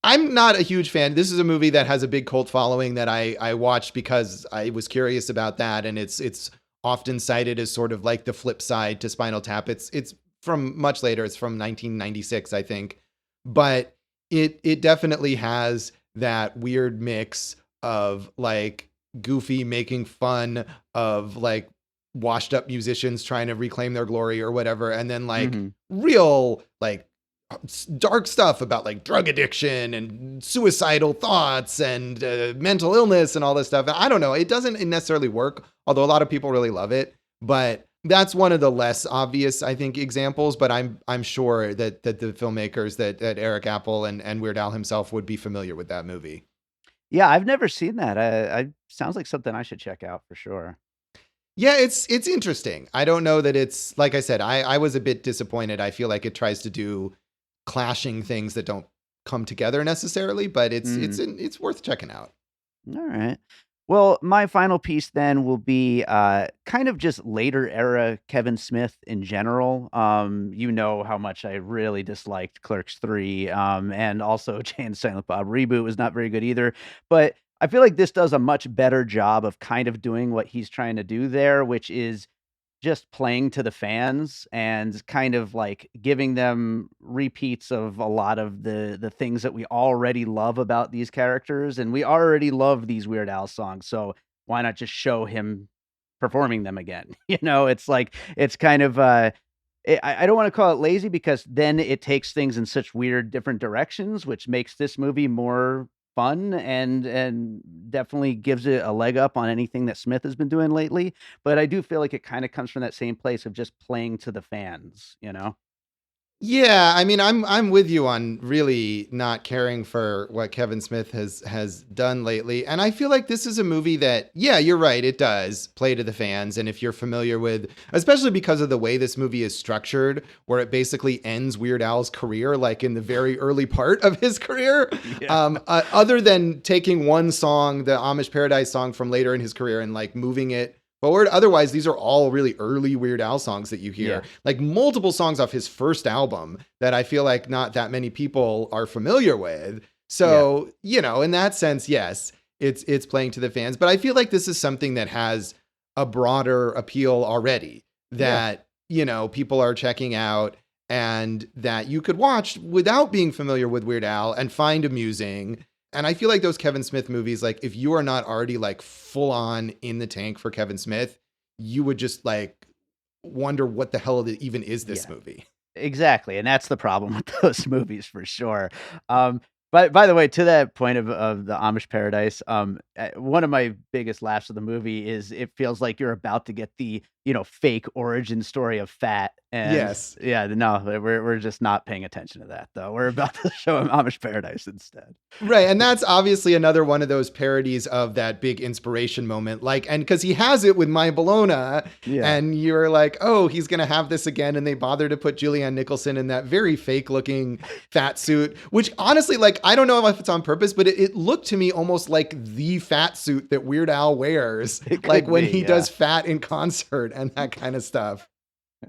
I'm not a huge fan. This is a movie that has a big cult following that I watched because I was curious about that. And it's often cited as sort of like the flip side to Spinal Tap. It's from much later. It's from 1996, I think. But it definitely has that weird mix of like goofy making fun of like washed up musicians trying to reclaim their glory or whatever. And then like real like dark stuff about like drug addiction and suicidal thoughts and mental illness and all this stuff. I don't know. It doesn't necessarily work, although a lot of people really love it. But that's one of the less obvious, I think, examples. But I'm sure that the filmmakers, that Eric Appel and Weird Al himself would be familiar with that movie. Yeah, I've never seen that. I sounds like something I should check out for sure. Yeah, it's interesting. I don't know that it's, like I said, I was a bit disappointed. I feel like it tries to do clashing things that don't come together necessarily, but it's worth checking out. All right. Well, my final piece then will be kind of just later era Kevin Smith in general. You know how much I really disliked Clerks 3, and also Jay and Silent Bob Reboot was not very good either. But I feel like this does a much better job of kind of doing what he's trying to do there, which is just playing to the fans and kind of like giving them repeats of a lot of the things that we already love about these characters. And we already love these Weird Al songs. So why not just show him performing them again? It's like, it's kind of, I don't want to call it lazy because then it takes things in such weird different directions, which makes this movie more fun and definitely gives it a leg up on anything that Smith has been doing lately. But I do feel like it kind of comes from that same place of just playing to the fans, Yeah, I mean, I'm with you on really not caring for what Kevin Smith has done lately. And I feel like this is a movie that, yeah, you're right, it does play to the fans. And if you're familiar with, especially because of the way this movie is structured, where it basically ends Weird Al's career, like in the very early part of his career, other than taking one song, the Amish Paradise song from later in his career, and like moving it forward. Otherwise, these are all really early Weird Al songs that you hear, like multiple songs off his first album that I feel like not that many people are familiar with. So, in that sense, yes, it's playing to the fans, but I feel like this is something that has a broader appeal already. that, people are checking out and that you could watch without being familiar with Weird Al and find amusing. And I feel like those Kevin Smith movies, like if you are not already like full on in the tank for Kevin Smith, you would just like wonder what the hell even is this movie. Exactly. And that's the problem with those movies for sure. But by the way, to that point of the Amish Paradise, one of my biggest laughs of the movie is it feels like you're about to get the, fake origin story of Fat. And Yes. yeah, no, we're just not paying attention to that though. We're about to show him Amish Paradise instead. Right. And that's obviously another one of those parodies of that big inspiration moment. Like, and because he has it with My Bologna, and you're like, oh, he's going to have this again. And they bother to put Julianne Nicholson in that very fake looking fat suit, which honestly, like, I don't know if it's on purpose, but it looked to me almost like the fat suit that Weird Al wears, like when he does Fat in concert and that kind of stuff.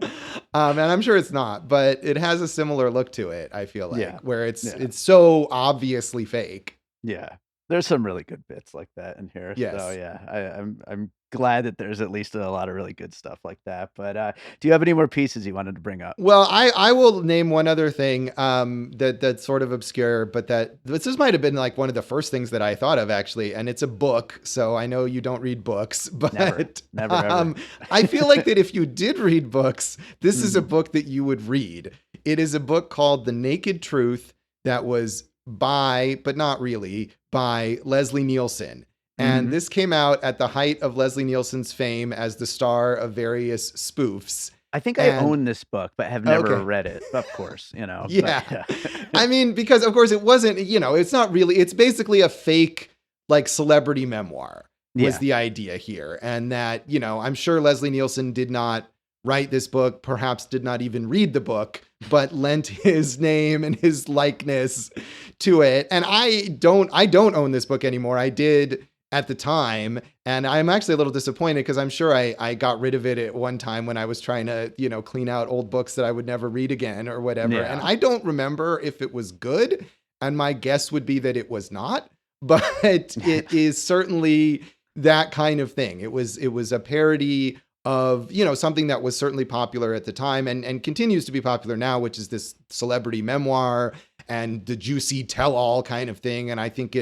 And I'm sure it's not, but it has a similar look to it. I feel like where it's so obviously fake. Yeah, there's some really good bits like that in here. Yes. So yeah, I'm glad that there's at least a lot of really good stuff like that. But do you have any more pieces you wanted to bring up? Well, I will name one other thing that's sort of obscure, but this might have been like one of the first things that I thought of actually, and it's a book. So I know you don't read books, but never ever. I feel like that if you did read books, this is a book that you would read. It is a book called The Naked Truth that was but not really, by Leslie Nielsen. And this came out at the height of Leslie Nielsen's fame as the star of various spoofs. I think I own this book, but have never read it, of course, Yeah. I mean, because of course it wasn't, it's not really, it's basically a fake like celebrity memoir was the idea here. And that, I'm sure Leslie Nielsen did not write this book, perhaps did not even read the book, but lent his name and his likeness to it. And I don't own this book anymore. I did at the time. And I'm actually a little disappointed because I'm sure I got rid of it at one time when I was trying to, clean out old books that I would never read again or whatever. Yeah. And I don't remember if it was good. And my guess would be that it was not, but it is certainly that kind of thing. It was a parody of, something that was certainly popular at the time and continues to be popular now, which is this celebrity memoir and the juicy tell-all kind of thing. And I think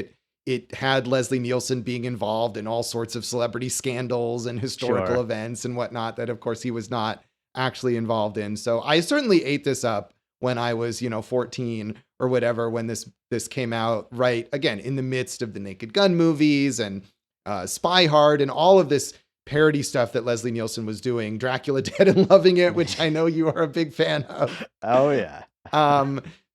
it had Leslie Nielsen being involved in all sorts of celebrity scandals and historical events and whatnot that, of course, he was not actually involved in. So I certainly ate this up when I was, 14 or whatever, when this came out, right, again, in the midst of the Naked Gun movies and Spy Hard and all of this parody stuff that Leslie Nielsen was doing, Dracula Dead and Loving It, which I know you are a big fan of. Oh, yeah.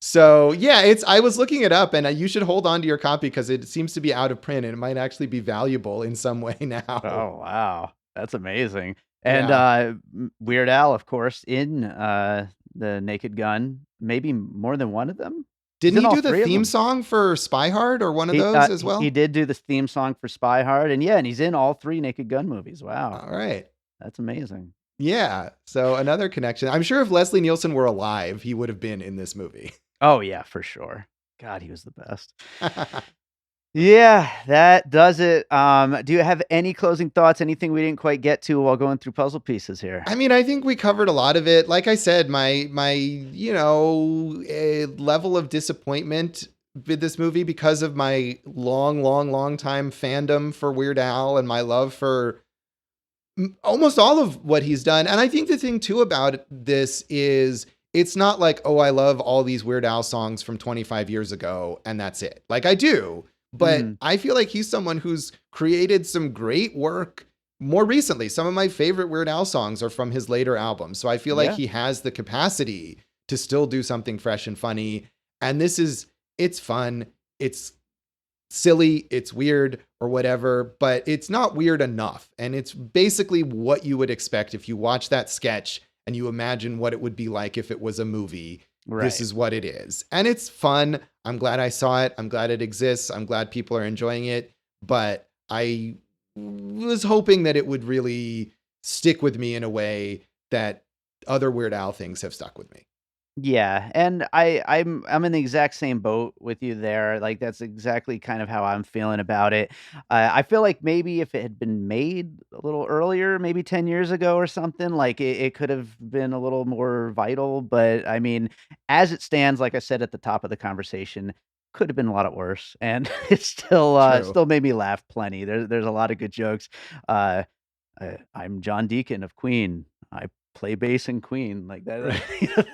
So yeah, I was looking it up and you should hold on to your copy because it seems to be out of print and it might actually be valuable in some way now. Oh, wow. That's amazing. And Weird Al, of course, in the Naked Gun, maybe more than one of them. Didn't he do the theme song for Spy Hard or one of those as well? He did do the theme song for Spy Hard. And and he's in all 3 Naked Gun movies. Wow. All right. That's amazing. Yeah. So another connection. I'm sure if Leslie Nielsen were alive, he would have been in this movie. Oh, yeah, for sure. God, he was the best. Yeah, that does it. Do you have any closing thoughts? Anything we didn't quite get to while going through puzzle pieces here? I mean, I think we covered a lot of it. Like I said, my level of disappointment with this movie because of my long time fandom for Weird Al and my love for almost all of what he's done. And I think the thing too about this is it's not like, oh, I love all these Weird Al songs from 25 years ago and that's it. Like I do, but I feel like he's someone who's created some great work more recently. Some of my favorite Weird Al songs are from his later albums. So I feel like he has the capacity to still do something fresh and funny. And it's fun. It's silly, it's weird or whatever, but it's not weird enough. And it's basically what you would expect if you watch that sketch and you imagine what it would be like if it was a movie. Right. This is what it is. And it's fun. I'm glad I saw it. I'm glad it exists. I'm glad people are enjoying it. But I was hoping that it would really stick with me in a way that other Weird Al things have stuck with me. Yeah, and I'm in the exact same boat with you there. Like that's exactly kind of how I'm feeling about it. I feel like maybe if it had been made a little earlier, maybe 10 years ago or something, like it could have been a little more vital. But I mean, as it stands, like I said at the top of the conversation, could have been a lot worse, and it True. still made me laugh plenty. There's a lot of good jokes. Uh, I'm John Deacon of Queen. I play bass in Queen, like that.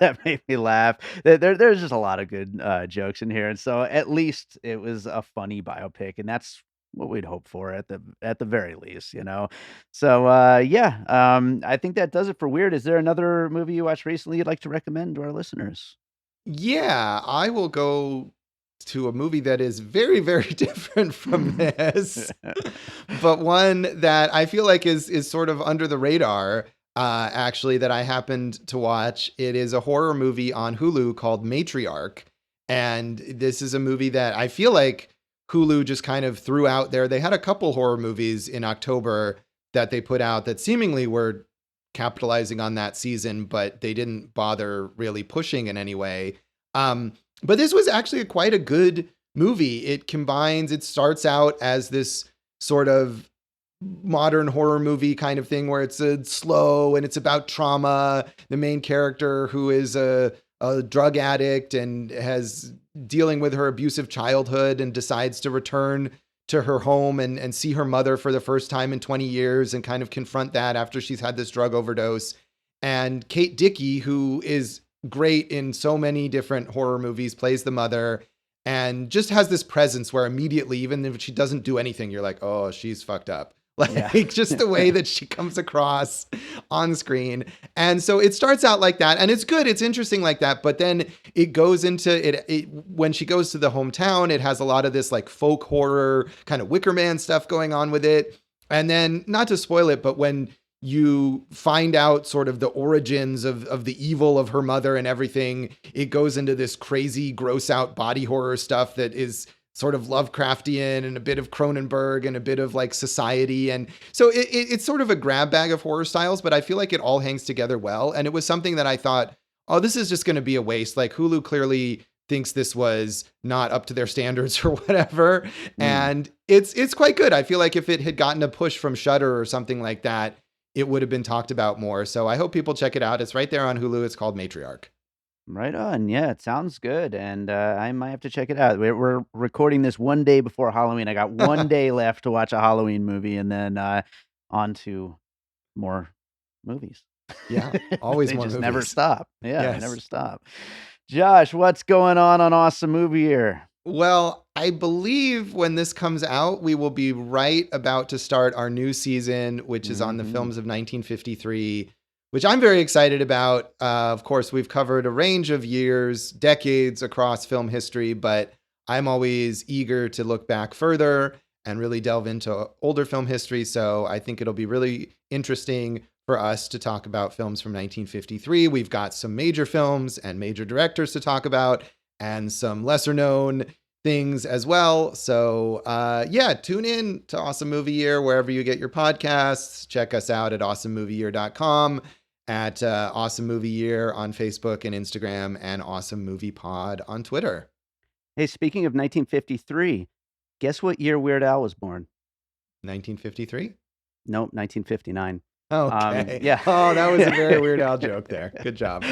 That made me laugh. There's just a lot of good jokes in here, and so at least it was a funny biopic, and that's what we'd hope for at the very least, you know. So yeah, I think that does it for Weird. Is there another movie you watched recently you'd like to recommend to our listeners? Yeah, I will go to a movie that is very, very different from this, but one that I feel like is sort of under the radar. Actually, that I happened to watch. It is a horror movie on Hulu called Matriarch, and this is a movie that I feel like Hulu just kind of threw out there. They had a couple horror movies in October that they put out that seemingly were capitalizing on that season, but they didn't bother really pushing in any way. But this was actually quite a good movie. It starts out as this sort of modern horror movie kind of thing where it's slow and it's about trauma. The main character, who is a drug addict and has dealing with her abusive childhood and decides to return to her home and see her mother for the first time in 20 years and kind of confront that after she's had this drug overdose. And Kate Dickie, who is great in so many different horror movies, plays the mother and just has this presence where immediately, even if she doesn't do anything, you're like, oh, she's fucked up. Like just the way that she comes across on screen. And so it starts out like that, and it's good. It's interesting like that. But then it goes into it when she goes to the hometown, it has a lot of this like folk horror kind of Wicker Man stuff going on with it. And then, not to spoil it, but when you find out sort of the origins of the evil of her mother and everything, it goes into this crazy, gross out body horror stuff that is sort of Lovecraftian and a bit of Cronenberg and a bit of like Society. And so it's sort of a grab bag of horror styles, but I feel like it all hangs together well. And it was something that I thought, oh, this is just going to be a waste. Like Hulu clearly thinks this was not up to their standards or whatever. And it's quite good. I feel like if it had gotten a push from Shudder or something like that, it would have been talked about more. So I hope people check it out. It's right there on Hulu. It's called Matriarch. Right on. Yeah, it sounds good, and I might have to check it out. We're recording this one day before Halloween. I got one day left to watch a Halloween movie, and then on to more movies. Yeah, always They more just movies. never stop. Yeah, Yes. they never stop. Josh, what's going on Awesome Movie Year? Well, I believe when this comes out, we will be right about to start our new season, which is on the films of 1953, which I'm very excited about. Of course, we've covered a range of years, decades across film history, but I'm always eager to look back further and really delve into older film history. So I think it'll be really interesting for us to talk about films from 1953. We've got some major films and major directors to talk about, and some lesser known things as well. So yeah, tune in to Awesome Movie Year wherever you get your podcasts. Check us out at awesomemovieyear.com, at Awesome Movie Year on Facebook and Instagram, and Awesome Movie Pod on Twitter. Hey, speaking of 1953, guess what year Weird Al was born? 1953? Nope, 1959. Okay. Yeah. Oh, that was a very Weird Al joke there. Good job.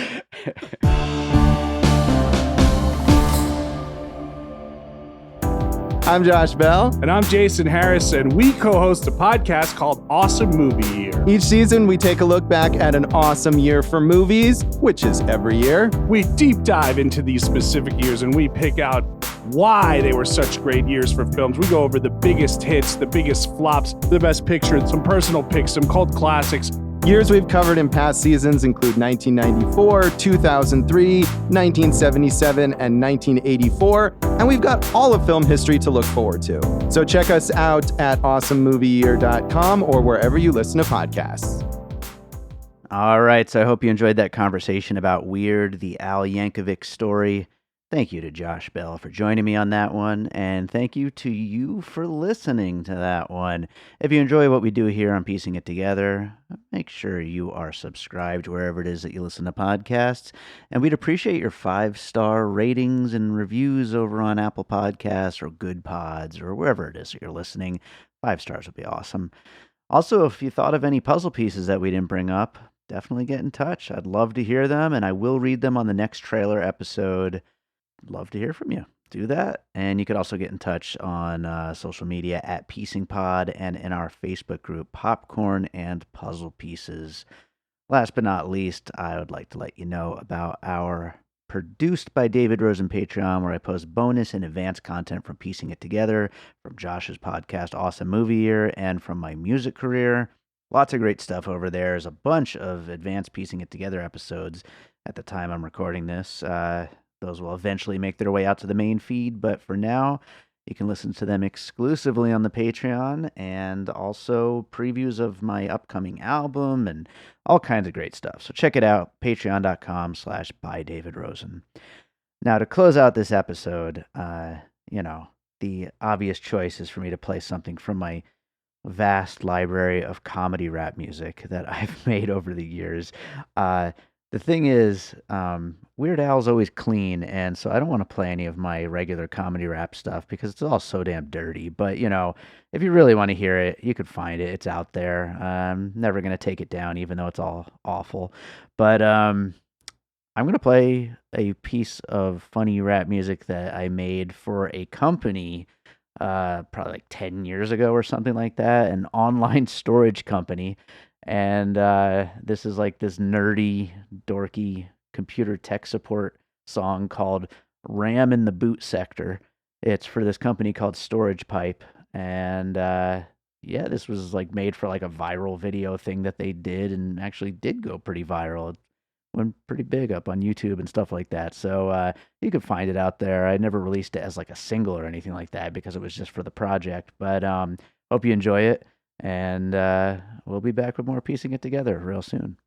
I'm Josh Bell. And I'm Jason Harris, and we co-host a podcast called Awesome Movie Year. Each season, we take a look back at an awesome year for movies, which is every year. We deep dive into these specific years, and we pick out why they were such great years for films. We go over the biggest hits, the biggest flops, the best picture, some personal picks, some cult classics. Years we've covered in past seasons include 1994, 2003, 1977, and 1984, and we've got all of film history to look forward to. So check us out at awesomemovieyear.com or wherever you listen to podcasts. All right, so I hope you enjoyed that conversation about Weird, the Al Yankovic Story. Thank you to Josh Bell for joining me on that one, and thank you to you for listening to that one. If you enjoy what we do here on Piecing It Together, make sure you are subscribed wherever it is that you listen to podcasts, and we'd appreciate your 5-star ratings and reviews over on Apple Podcasts or Good Pods or wherever it is that you're listening. 5 stars would be awesome. Also, if you thought of any puzzle pieces that we didn't bring up, definitely get in touch. I'd love to hear them, and I will read them on the next trailer episode. Love to hear from you. Do that. And you could also get in touch on social media at Piecing Pod and in our Facebook group, Popcorn and Puzzle Pieces. Last but not least, I would like to let you know about our Produced by David Rosen Patreon, where I post bonus and advanced content from Piecing It Together, from Josh's podcast, Awesome Movie Year, and from my music career. Lots of great stuff over there. There's a bunch of advanced Piecing It Together episodes at the time I'm recording this. Those will eventually make their way out to the main feed, but for now, you can listen to them exclusively on the Patreon, and also previews of my upcoming album and all kinds of great stuff. So check it out, patreon.com/bydavidrosen. Now, to close out this episode, the obvious choice is for me to play something from my vast library of comedy rap music that I've made over the years. The thing is, Weird Al's always clean, and so I don't want to play any of my regular comedy rap stuff because it's all so damn dirty. But, if you really want to hear it, you could find it. It's out there. I'm never going to take it down, even though it's all awful. But I'm going to play a piece of funny rap music that I made for a company probably like 10 years ago or something like that, an online storage company. And this is like this nerdy, dorky computer tech support song called RAM in the Boot Sector. It's for this company called Storage Pipe. And this was like made for like a viral video thing that they did, and actually did go pretty viral. It went pretty big up on YouTube and stuff like that. So you can find it out there. I never released it as like a single or anything like that because it was just for the project. But hope you enjoy it. And we'll be back with more Piecing It Together real soon.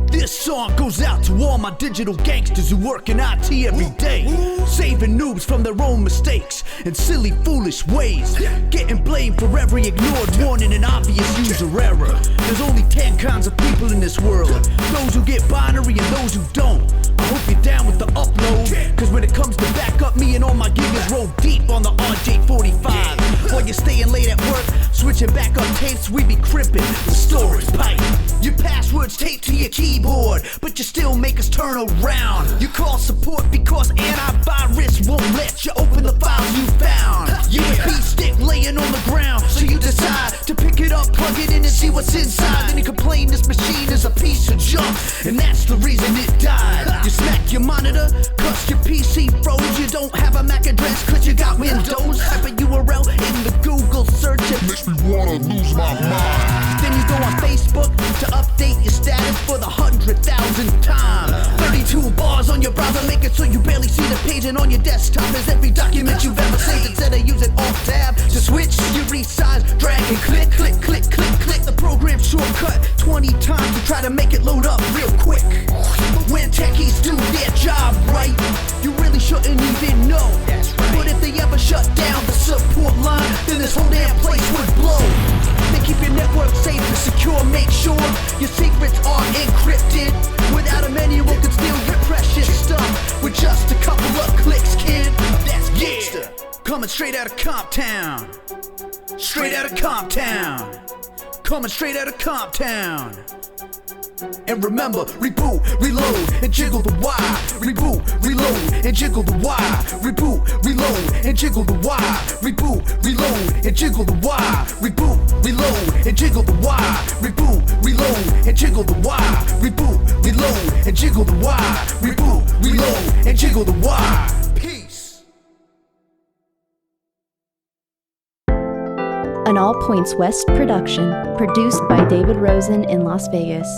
This song goes out to all my digital gangsters who work in IT every day, saving noobs from their own mistakes and silly, foolish ways, getting blamed for every ignored warning and obvious user error. There's only 10 kinds of people in this world, those who get binary and those who don't. I hope you're down with the upload, cause when it comes to back up, me and all my giggers roll deep on the RJ45. While you're staying late at work, switching back up tapes, we be crimping the storage pipe. Your password's taped to your keyboard, but you still make us turn around. You call support because antivirus won't let you open the files you found. USB stick laying on the ground, so you decide to pick it up, plug it in and see what's inside. Then you complain this machine is a piece of junk, and that's the reason it died. You smack your monitor, cause your PC froze. You don't have a MAC address cause you got Windows. Type a URL in the Google search, it makes me wanna lose my mind. Then you go on Facebook to update your status for the 100,000th time. 32 bars on your browser make it so you barely see the page, and on your desktop is every document you've ever saved. Instead of using Alt-Tab to switch, you resize, drag and click, click, click, click, click. The program shortcut 20 times to try to make it load up real quick. But when techies do their job right, you really shouldn't even know. But if they ever shut down the support line, then this whole damn place would blow. They keep your network safe and secure, make sure your secrets are encrypted. Without a manual, can still your precious stuff with just a couple of clicks, kid. That's gangsta. Coming straight out of Comptown. Straight out of Comptown. Coming straight out of Comptown. And remember, reboot, reload, and jiggle the wire. Reboot, reload, and jiggle the wire. Reboot, reload, and jiggle the wire. Reboot, reload, and jiggle the wire. Reboot, reload, and jiggle the wire. Reboot, reload, and jiggle the wire. Reboot, reload, and jiggle the wire. Reboot, reload, and jiggle the wire. Peace. An All Points West production, produced by David Rosen in Las Vegas.